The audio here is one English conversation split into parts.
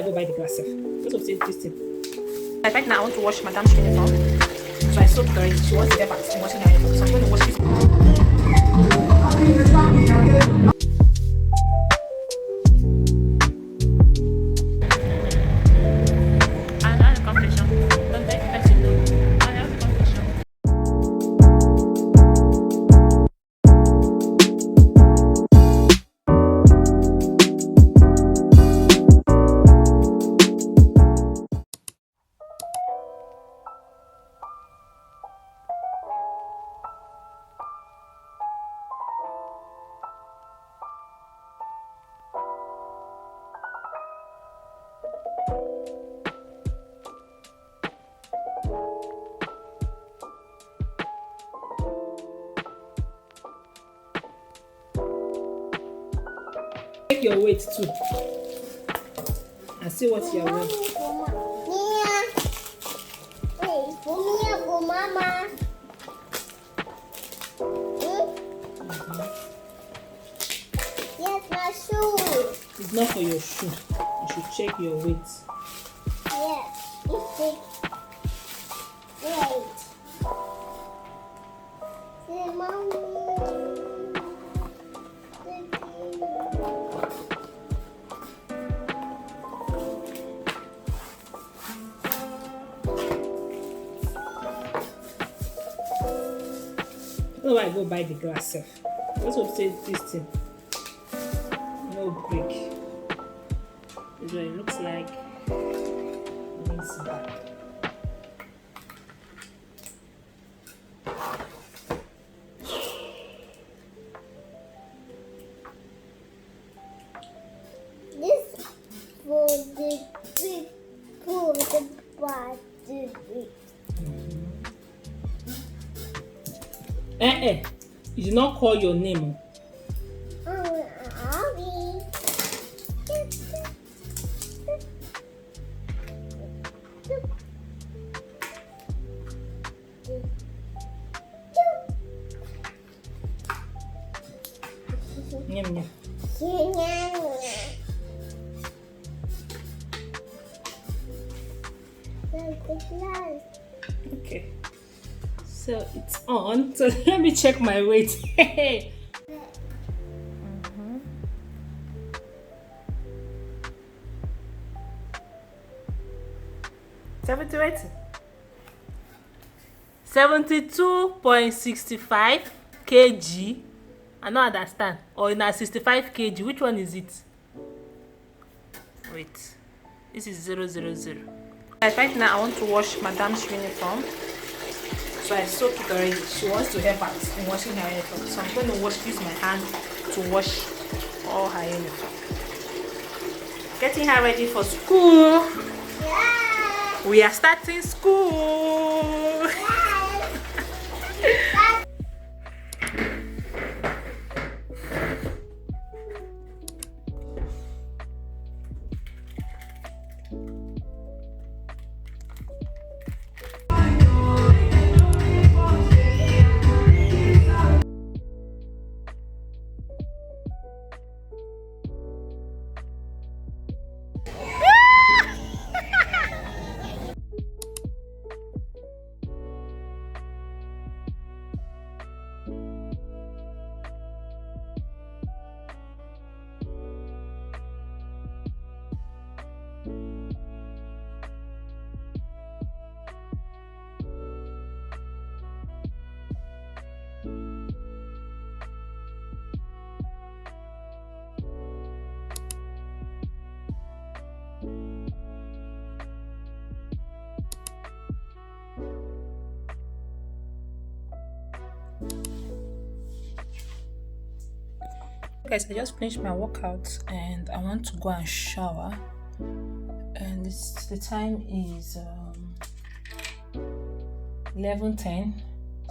go buy the glass sef? Because of this thing. Right now I want to wash Madam's uniform. So I soaked already. She wants to get back to washing her uniform. So I'm going to wash this. Check your weight too and see what you are wearing. Mama. Yes, my shoe. It's not for your shoe. You should check your weight. Yes, it's big. Wait. See, Mommy. No, I go buy the glass sef. What's up say this thing? No break. This is what it looks like. It's back. This for the people, the body. You did not call your name. Nyam, nyam. Okay. So it's on. So let me check my weight. 72.65 kg. I don't understand. Or in a 65 kg. Which one is it? Wait. This is 000. Right now I want to wash Madam's uniform. So I soaked it already. She wants to help us in washing her uniform. So I'm going to use my hand to wash all her uniform. Getting her ready for school. Yeah. We are starting school. Guys, I just finished my workout and I want to go and shower, and the time is 11:10,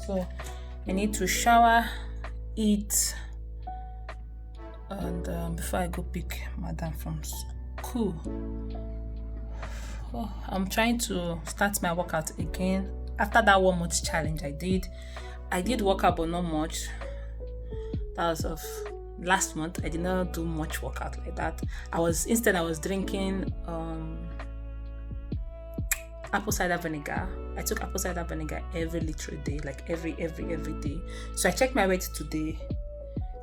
so I need to shower, eat, and before I go pick Madam from school. I'm trying to start my workout again after that 1 month challenge I did workout, but not much. That was of last month I did not do much workout like that. I was drinking apple cider vinegar. I took apple cider vinegar every literal day, like every day. So I checked my weight today.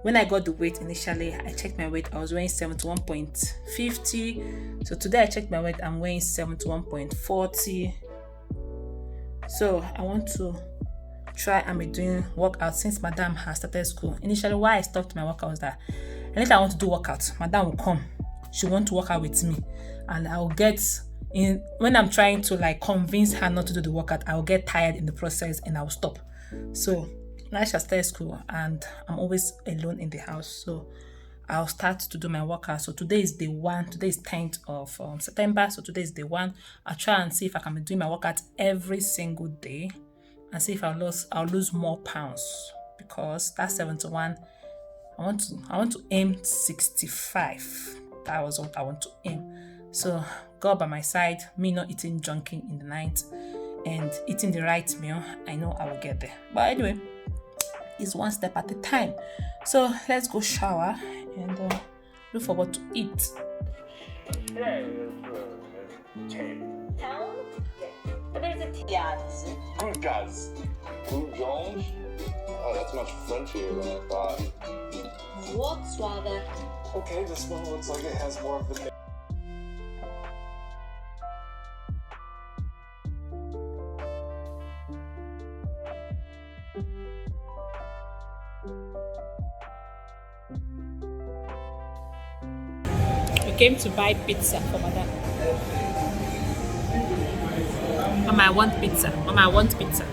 When I got the weight initially, I checked my weight, I was weighing 71.50. So today I checked my weight, I'm weighing 71.40. So I want to try and be doing workout since Madam has started school. Initially, why I stopped my workout was that anytime I want to do workout, Madam will come. She want to work out with me, and I'll get in when I'm trying to like convince her not to do the workout. I'll get tired in the process and I'll stop. So now she has started school and I'm always alone in the house. So I'll start to do my workout. So today is day 1. Today is 10th of September. So today is day 1. I'll try and see if I can be doing my workout every single day and see if I'll lose more pounds, because that's 71. I want to aim 65. That was what I want to aim. So God by my side, me not eating junky in the night and eating the right meal, I know I will get there. But anyway, it's one step at a time. So let's go shower and look for what to eat. Oh, that's much Frenchier than I thought. Volkswagen. Okay, this one looks like it has more of the. We came to buy pizza for Madam. Mama, I want pizza. Mama, I want pizza.